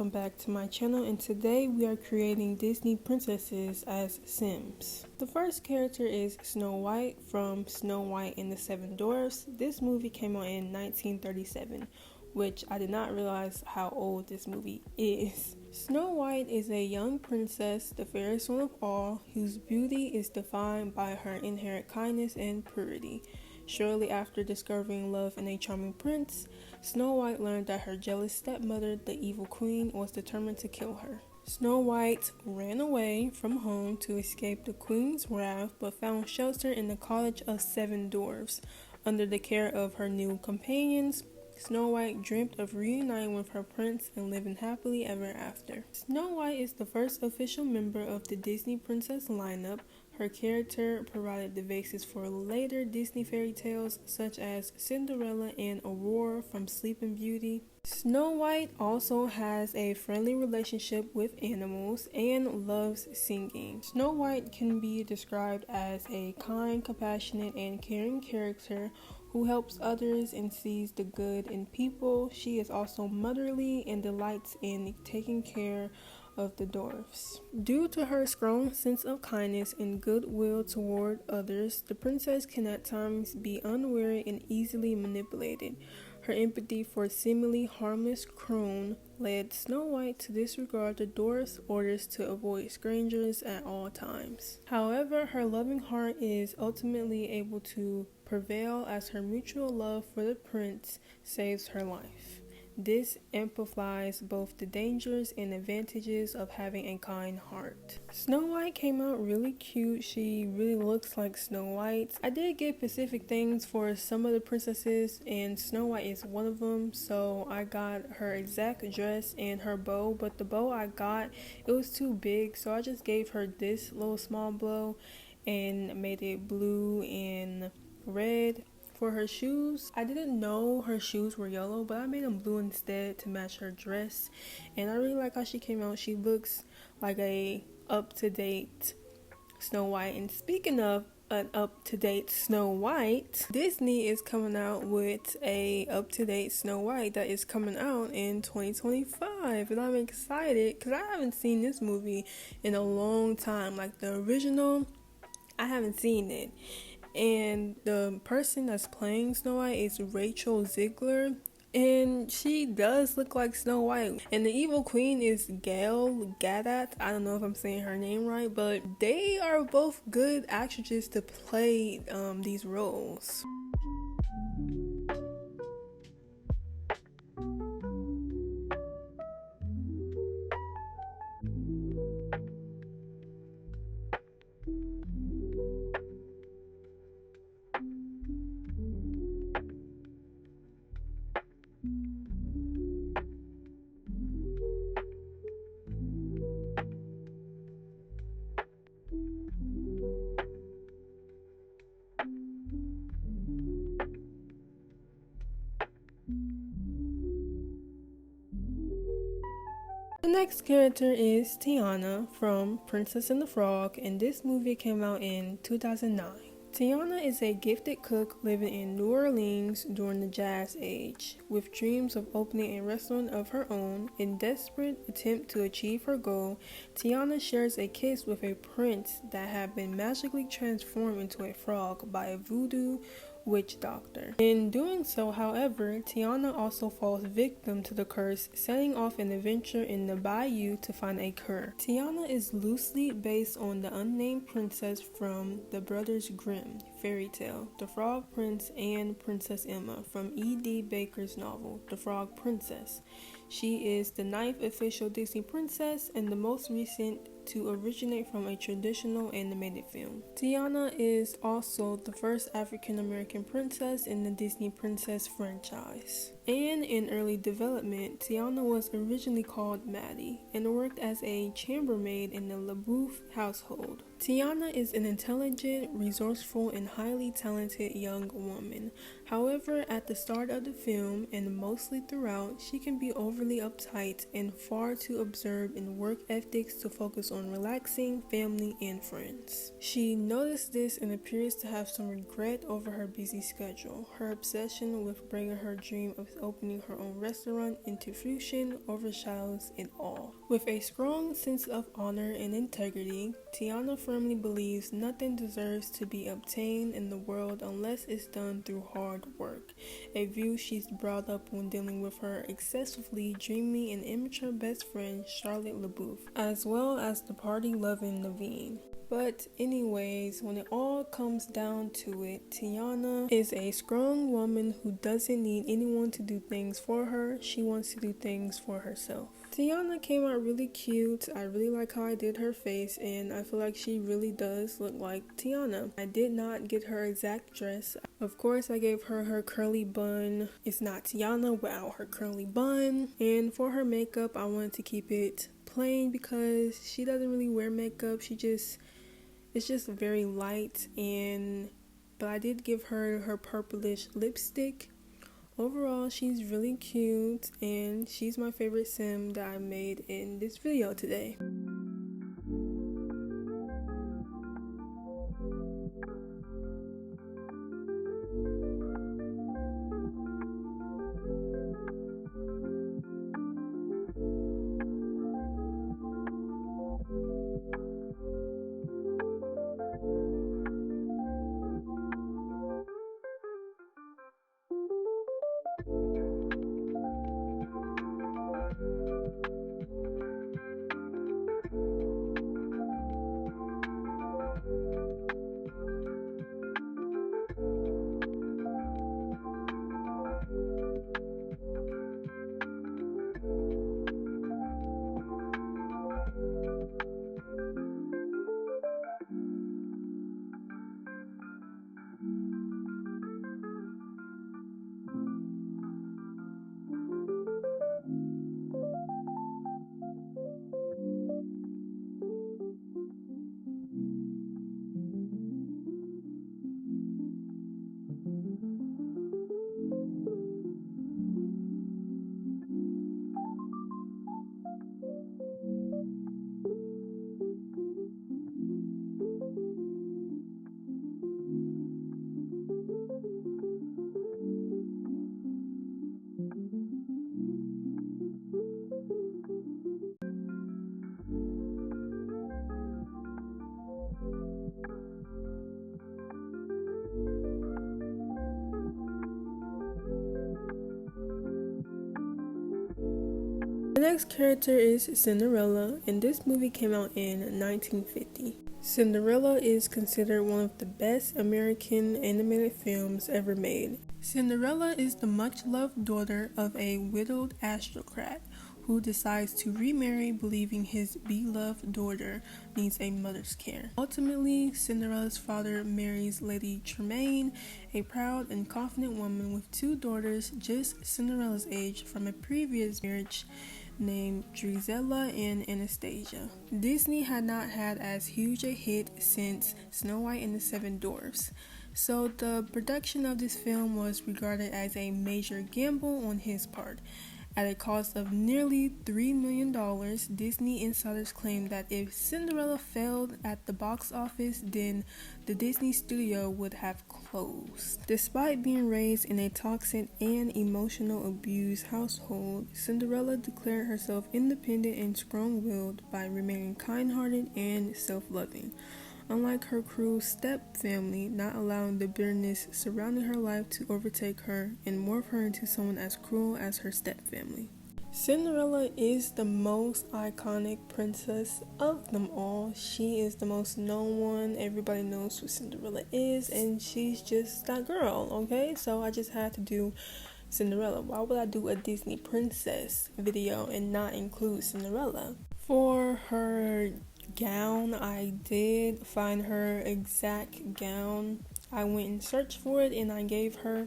welcome back to my channel, and today we are creating Disney princesses as Sims. The first character is Snow White from Snow White and the Seven Dwarfs. This movie came out in 1937, which I did not realize how old this movie is. Snow White is a young princess, the fairest one of all, whose beauty is defined by her inherent kindness and purity. Shortly after discovering love in a charming prince, Snow White learned that her jealous stepmother, the evil queen, was determined to kill her. Snow White ran away from home to escape the queen's wrath, but found shelter in the College of Seven Dwarfs. Under the care of her new companions, Snow White dreamt of reuniting with her prince and living happily ever after. Snow White is the first official member of the Disney princess lineup. Her character provided the basis for later Disney fairy tales such as Cinderella and Aurora from Sleeping Beauty. Snow White also has a friendly relationship with animals and loves singing. Snow White can be described as a kind, compassionate, and caring character who helps others and sees the good in people. She is also motherly and delights in taking care of the dwarfs. Due to her strong sense of kindness and goodwill toward others, the princess can at times be unwary and easily manipulated. Her empathy for seemingly harmless crone led Snow White to disregard the dwarfs' orders to avoid strangers at all times. However, her loving heart is ultimately able to prevail as her mutual love for the prince saves her life. This amplifies both the dangers and advantages of having a kind heart. Snow White came out really cute. She really looks like Snow White. I did get specific things for some of the princesses, and Snow White is one of them. So I got her exact dress and her bow, but the bow I got, it was too big, so I just gave her this little small bow and made it blue and red. For her shoes, I didn't know her shoes were yellow, but I made them blue instead to match her dress, and I really like how she came out. She looks like a up-to-date Snow White. And speaking of an up-to-date Snow White, Disney is coming out with a up-to-date Snow White that is coming out in 2025, and I'm excited because I haven't seen this movie in a long time. Like the original, I haven't seen it. And the person that's playing Snow White is Rachel Ziegler, and she does look like Snow White. And the evil queen is Gal Gadot. I don't know if I'm saying her name right, but they are both good actresses to play these roles. The next character is Tiana from Princess and the Frog, and this movie came out in 2009. Tiana is a gifted cook living in New Orleans during the Jazz Age. With dreams of opening a restaurant of her own, in desperate attempt to achieve her goal, Tiana shares a kiss with a prince that had been magically transformed into a frog by a voodoo witch doctor. In doing so, however, Tiana also falls victim to the curse, setting off an adventure in the bayou to find a cure. Tiana is loosely based on the unnamed princess from the Brothers Grimm fairy tale, The Frog Prince and Princess Emma, from E.D. Baker's novel, The Frog Princess. She is the 9th official Disney princess and the most recent to originate from a traditional animated film. Tiana is also the first African American princess in the Disney Princess franchise. And in early development, Tiana was originally called Maddie and worked as a chambermaid in the LaBeouf household. Tiana is an intelligent, resourceful, and highly talented young woman. However, at the start of the film and mostly throughout, she can be overly uptight and far too observed in work ethics to focus on relaxing, family, and friends. She noticed this and appears to have some regret over her busy schedule. Her obsession with bringing her dream of opening her own restaurant into fruition overshadows it all. With a strong sense of honor and integrity, Tiana firmly believes nothing deserves to be obtained in the world unless it's done through hard work, a view she's brought up when dealing with her excessively dreamy and immature best friend Charlotte LaBouffe, as well as the party-loving Naveen. But anyways, when it all comes down to it, Tiana is a strong woman who doesn't need anyone to do things for her. She wants to do things for herself. Tiana came out really cute. I really like how I did her face, and I feel like she really does look like Tiana. I did not get her exact dress. Of course, I gave her her curly bun. It's not Tiana without her curly bun. And for her makeup, I wanted to keep it plain because she doesn't really wear makeup. It's just very light, but I did give her her purplish lipstick. Overall, she's really cute, and she's my favorite sim that I made in this video today. The next character is Cinderella, and this movie came out in 1950. Cinderella is considered one of the best American animated films ever made. Cinderella is the much-loved daughter of a widowed aristocrat who decides to remarry, believing his beloved daughter needs a mother's care. Ultimately, Cinderella's father marries Lady Tremaine, a proud and confident woman with two daughters just Cinderella's age from a previous marriage named Drizella and Anastasia. Disney had not had as huge a hit since Snow White and the Seven Dwarfs, so the production of this film was regarded as a major gamble on his part. At a cost of nearly $3 million, Disney insiders claimed that if Cinderella failed at the box office, then the Disney studio would have closed. Despite being raised in a toxic and emotional abuse household, Cinderella declared herself independent and strong-willed by remaining kind-hearted and self-loving. Unlike her cruel step-family, not allowing the bitterness surrounding her life to overtake her and morph her into someone as cruel as her step-family. Cinderella is the most iconic princess of them all. She is the most known one. Everybody knows who Cinderella is, and she's just that girl, okay? So I just had to do Cinderella. Why would I do a Disney princess video and not include Cinderella? For her gown, I did find her exact gown. I went and searched for it, and I gave her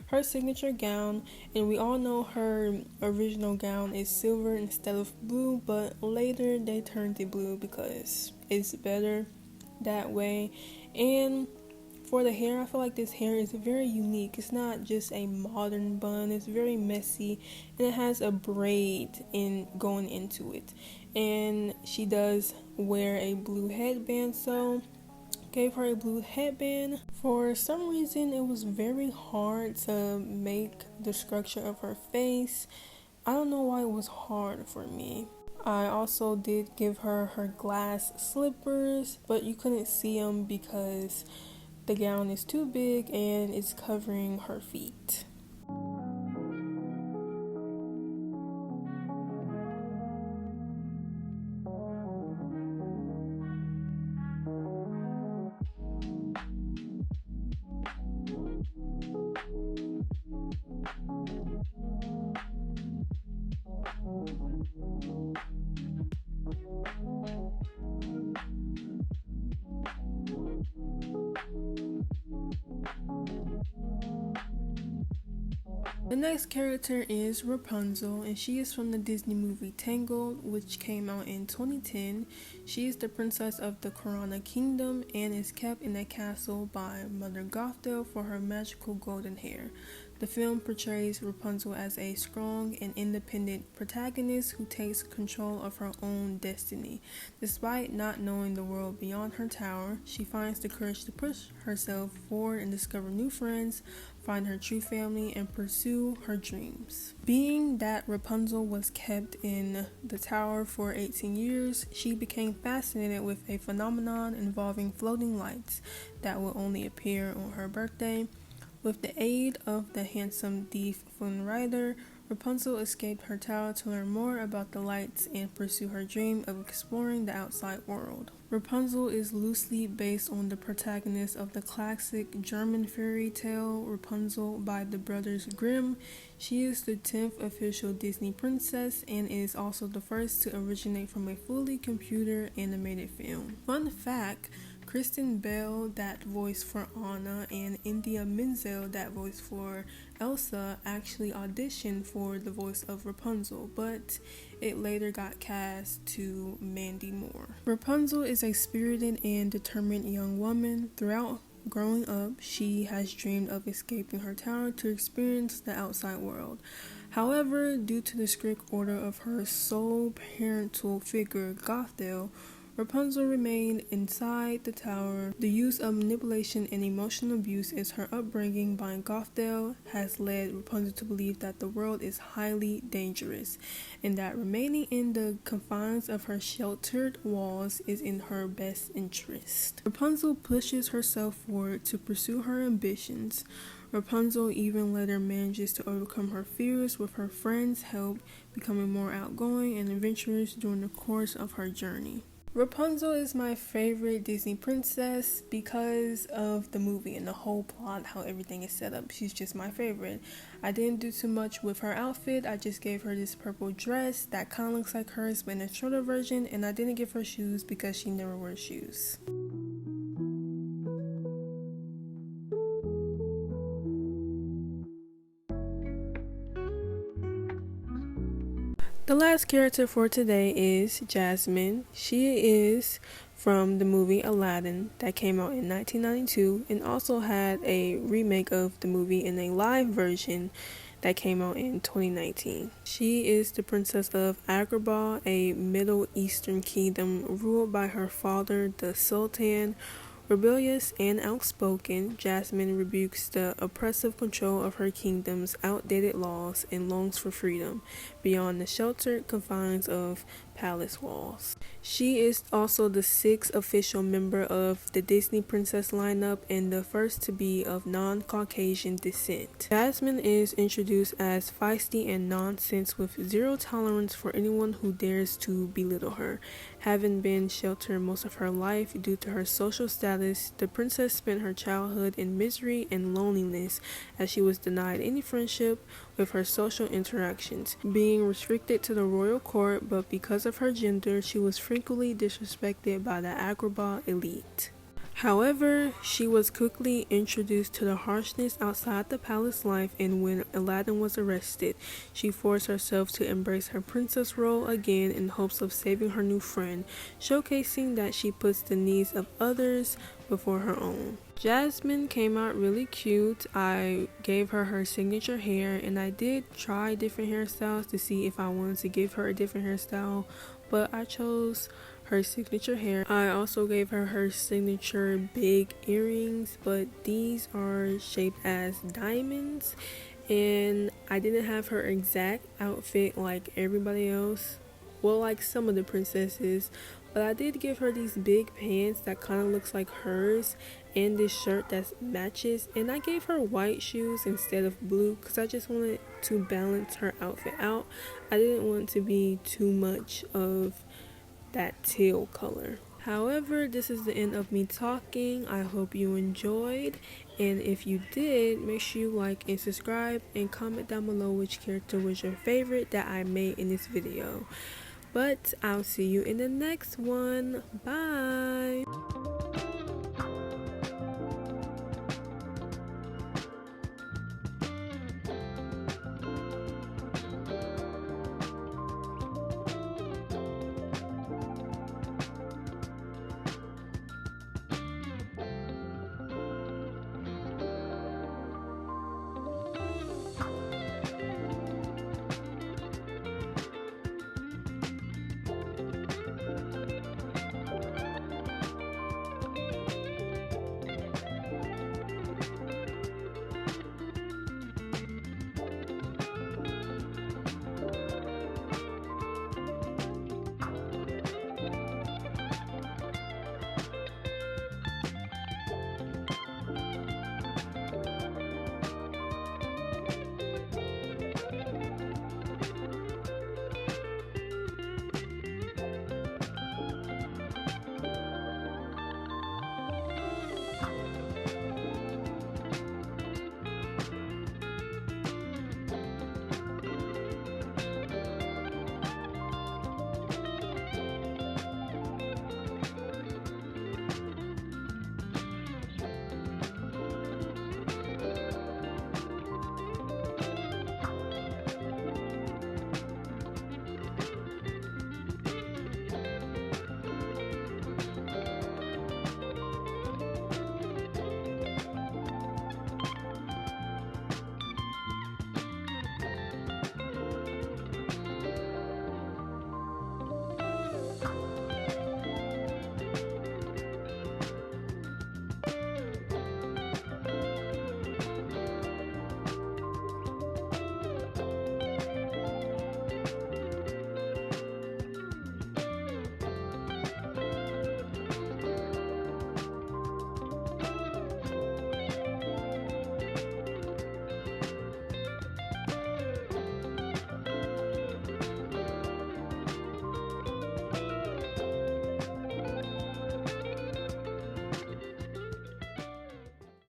her signature gown, and we all know her original gown is silver instead of blue, but later they turned it blue because it's better that way. And for the hair, I feel like this hair is very unique. It's not just a modern bun, it's very messy, and it has a braid going into it. And she does wear a blue headband, so gave her a blue headband. For some reason, it was very hard to make the structure of her face. I don't know why it was hard for me. I also did give her her glass slippers, but you couldn't see them because the gown is too big and it's covering her feet. The next character is Rapunzel, and she is from the Disney movie Tangled, which came out in 2010. She is the princess of the Corona Kingdom and is kept in a castle by Mother Gothel for her magical golden hair. The film portrays Rapunzel as a strong and independent protagonist who takes control of her own destiny. Despite not knowing the world beyond her tower, she finds the courage to push herself forward and discover new friends, find her true family, and pursue her dreams. Being that Rapunzel was kept in the tower for 18 years, she became fascinated with a phenomenon involving floating lights that will only appear on her birthday. With the aid of the handsome thief Flynn, Rapunzel escaped her tower to learn more about the lights and pursue her dream of exploring the outside world. Rapunzel is loosely based on the protagonist of the classic German fairy tale Rapunzel by the Brothers Grimm. She is the 10th official Disney princess and is also the first to originate from a fully computer animated film. Fun fact, Kristen Bell, that voice for Anna, and India Menzel, that voice for Elsa, actually auditioned for the voice of Rapunzel, but it later got cast to Mandy Moore. Rapunzel is a spirited and determined young woman. Throughout growing up, she has dreamed of escaping her tower to experience the outside world. However, due to the strict order of her sole parental figure, Gothel, Rapunzel remained inside the tower. The use of manipulation and emotional abuse as her upbringing by Gothel has led Rapunzel to believe that the world is highly dangerous, and that remaining in the confines of her sheltered walls is in her best interest. Rapunzel pushes herself forward to pursue her ambitions. Rapunzel even later manages to overcome her fears with her friends' help, becoming more outgoing and adventurous during the course of her journey. Rapunzel is my favorite Disney princess because of the movie and the whole plot, how everything is set up. She's just my favorite. I didn't do too much with her outfit. I just gave her this purple dress that kind of looks like hers but in a shorter version, and I didn't give her shoes because she never wears shoes. The last character for today is Jasmine. She is from the movie Aladdin that came out in 1992 and also had a remake of the movie in a live version that came out in 2019. She is the princess of Agrabah, a Middle Eastern kingdom ruled by her father, the Sultan. Rebellious and outspoken, Jasmine rebukes the oppressive control of her kingdom's outdated laws and longs for freedom beyond the sheltered confines of palace walls. She is also the 6th official member of the Disney Princess lineup and the first to be of non-Caucasian descent. Jasmine is introduced as feisty and nonsense with zero tolerance for anyone who dares to belittle her. Having been sheltered most of her life due to her social status, the princess spent her childhood in misery and loneliness as she was denied any friendship with her social interactions, being restricted to the royal court, but because of her gender, she was frequently disrespected by the Agrabah elite. However, she was quickly introduced to the harshness outside the palace life, and when Aladdin was arrested, she forced herself to embrace her princess role again in hopes of saving her new friend, showcasing that she puts the needs of others before her own. Jasmine came out really cute. I gave her her signature hair, and I did try different hairstyles to see if I wanted to give her a different hairstyle, but I chose her signature hair. I also gave her signature big earrings, but these are shaped as diamonds, and I didn't have her exact outfit like everybody else, well, like some of the princesses, but I did give her these big pants that kind of looks like hers and this shirt that matches, and I gave her white shoes instead of blue because I just wanted to balance her outfit out. I didn't want to be too much of that teal color. However, this is the end of me talking. I hope you enjoyed, and if you did, make sure you like and subscribe and comment down below which character was your favorite that I made in this video. But I'll see you in the next one. Bye.